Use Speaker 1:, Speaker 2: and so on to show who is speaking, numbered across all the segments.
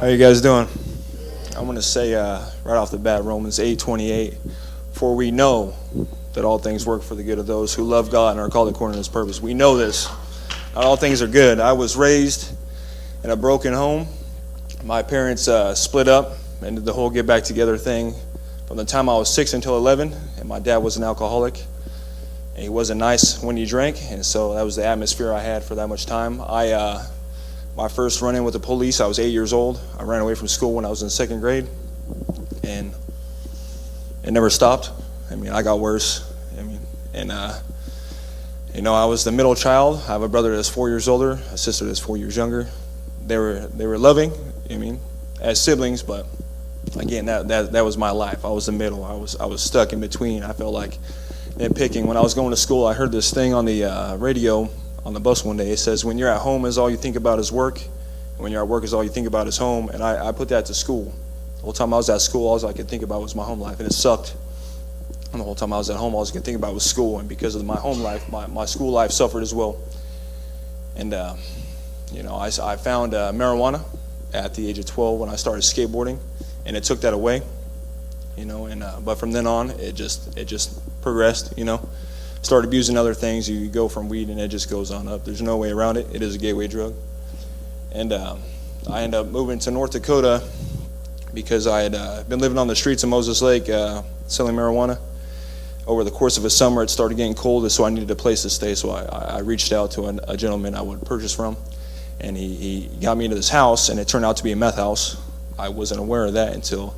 Speaker 1: How you guys doing? I want to say right off the bat, Romans 8:28, for we know that all things work for the good of those who love God and are called according to his purpose. We know this. Not all things are good. I was raised in a broken home. My parents split up and did the whole get back together thing from the time I was 6 until 11, and my dad was an alcoholic. And he wasn't nice when he drank, and so that was the atmosphere I had for that much time. My first run-in with the police, I was 8 years old. I ran away from school when I was in second grade, and it never stopped. I got worse. I was the middle child. I have a brother that's 4 years older, a sister that's 4 years younger. They were loving, as siblings, but again, that was my life. I was the middle. I was stuck in between. I felt like nitpicking. When I was going to school, I heard this thing on the radio on the bus one day. It says, when you're at home is all you think about is work, and when you're at work is all you think about is home. And I put that to school. The whole time I was at school, all I could think about was my home life, and it sucked. And the whole time I was at home, all I could think about was school, and because of my home life, my school life suffered as well. And I found marijuana at the age of 12 when I started skateboarding, and it took that away. But from then on, it just progressed. Started abusing other things. You go from weed and it just goes on up. There's no way around it. It is a gateway drug. And I ended up moving to North Dakota because I had been living on the streets of Moses Lake selling marijuana. Over the course of a summer, it started getting cold, so I needed a place to stay. So I reached out to a gentleman I would purchase from, and he got me into this house, and it turned out to be a meth house. I wasn't aware of that until,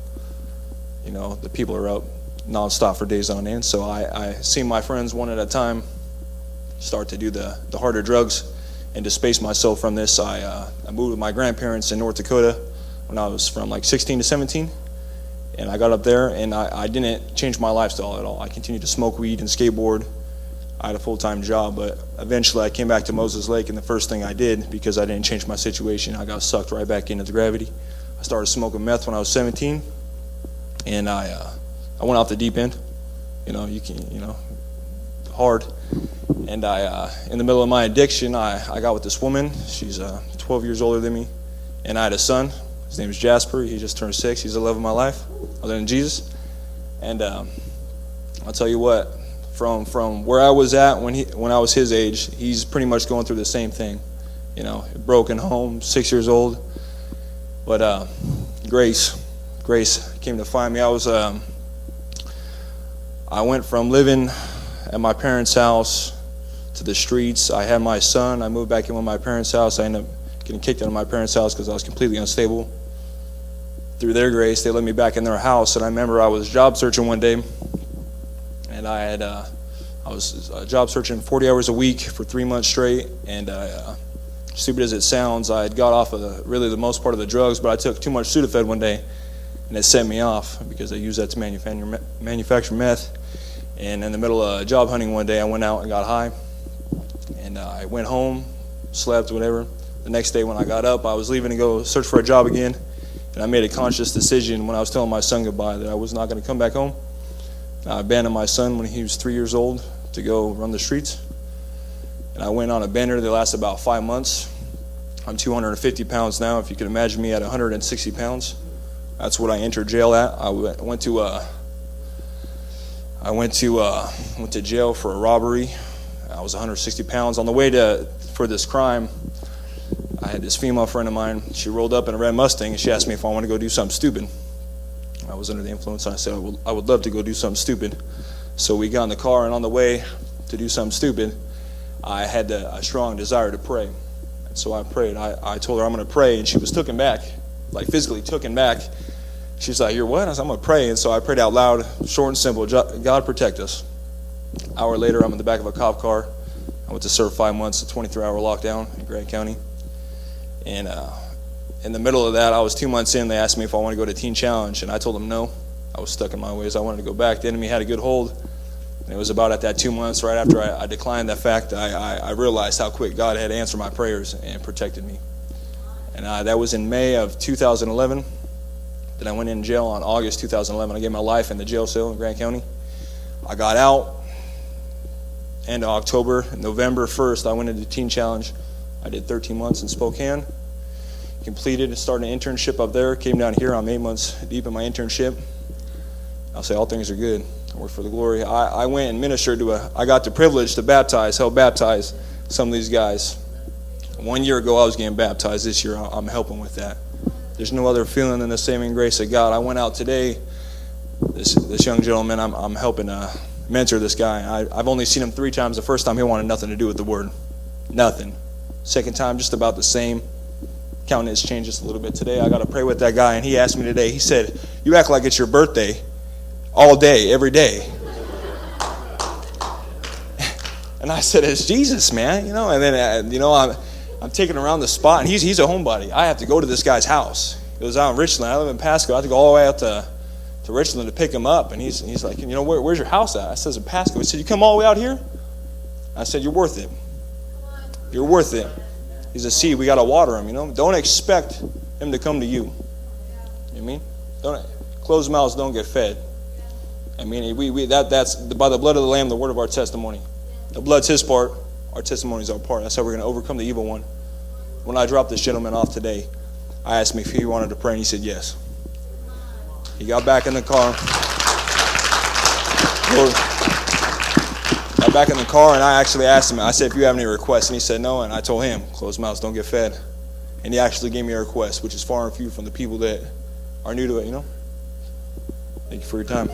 Speaker 1: the people are up nonstop for days on end. So I seen my friends one at a time start to do the harder drugs, and to space myself from this, I moved with my grandparents in North Dakota when I was from like 16 to 17, and I got up there, and I didn't change my lifestyle at all. I continued to smoke weed and skateboard. I had a full-time job, but eventually I came back to Moses Lake, and the first thing I did, because I didn't change my situation, I got sucked right back into the gravity. I started smoking meth when I was 17, and I went off the deep end, hard. And in the middle of my addiction, I got with this woman. She's 12 years older than me, and I had a son. His name is Jasper. He just turned 6. He's the love of my life, other than Jesus. And I'll tell you what, from where I was at when I was his age, he's pretty much going through the same thing. Broken home, 6 years old. But grace came to find me. I went from living at my parents' house to the streets. I had my son. I moved back in with my parents' house. I ended up getting kicked out of my parents' house because I was completely unstable. Through their grace, they let me back in their house. And I remember I was job searching one day, and I was job searching 40 hours a week for 3 months straight. And stupid as it sounds, I had got off of really the most part of the drugs, but I took too much Sudafed one day, and it set me off because I used that to manufacture meth. And in the middle of job hunting one day, I went out and got high. And I went home, slept, whatever. The next day when I got up, I was leaving to go search for a job again. And I made a conscious decision when I was telling my son goodbye that I was not going to come back home. I abandoned my son when he was 3 years old to go run the streets. And I went on a bender that lasted about 5 months. I'm 250 pounds now. If you can imagine me at 160 pounds. That's what I entered jail at. I went to jail for a robbery. I was 160 pounds. On the way for this crime, I had this female friend of mine. She rolled up in a red Mustang, and she asked me if I want to go do something stupid. I was under the influence, and I said I would love to go do something stupid. So we got in the car, and on the way to do something stupid, I had a strong desire to pray. And so I prayed. I told her I'm going to pray, and she was taken back, like physically taken back. She's like, "You're what?" I said, "I'm going to pray." And so I prayed out loud, short and simple, "God protect us." An hour later, I'm in the back of a cop car. I went to serve 5 months, a 23-hour lockdown in Grant County. And in the middle of that, I was 2 months in. They asked me if I want to go to Teen Challenge, and I told them no. I was stuck in my ways. I wanted to go back. The enemy had a good hold. And it was about at that 2 months, right after I declined that fact, I realized how quick God had answered my prayers and protected me. And that was in May of 2011. Then I went in jail on August 2011. I gave my life in the jail cell in Grant County. I got out end of October. November 1st, I went into Teen Challenge. I did 13 months in Spokane. completed and started an internship up there. Came down here. I'm 8 months deep in my internship. I'll say all things are good. I work for the glory. I went and ministered I got the privilege to help baptize some of these guys. 1 year ago, I was getting baptized. This year, I'm helping with that. There's no other feeling than the saving grace of God. I went out today. This young gentleman, I'm helping mentor this guy. I've only seen him 3 times. The first time, he wanted nothing to do with the word. Nothing. Second time, just about the same. Countenance changed just a little bit. Today, I got to pray with that guy, and he asked me today, he said, "You act like it's your birthday all day, every day." And I said, "It's Jesus, man." And then, I'm taking around the spot, and he's a homebody. I have to go to this guy's house. It was out in Richland. I live in Pasco. I have to go all the way out to Richland to pick him up. And he's like, "Where's your house at?" I said, "In Pasco." He said, "You come all the way out here?" I said, "You're worth it. You're worth it." He's a seed. We got to water him, Don't expect him to come to you. You know what I mean? Don't closed mouths don't get fed. I mean, that's by the blood of the Lamb, the word of our testimony. The blood's his part. Our testimony is our part. That's how we're going to overcome the evil one. When I dropped this gentleman off today, I asked him if he wanted to pray, and he said yes. He got back in the car. Got back in the car, and I actually asked him, I said, "If you have any requests," and he said no, and I told him, closed mouths don't get fed. And he actually gave me a request, which is far and few from the people that are new to it, Thank you for your time.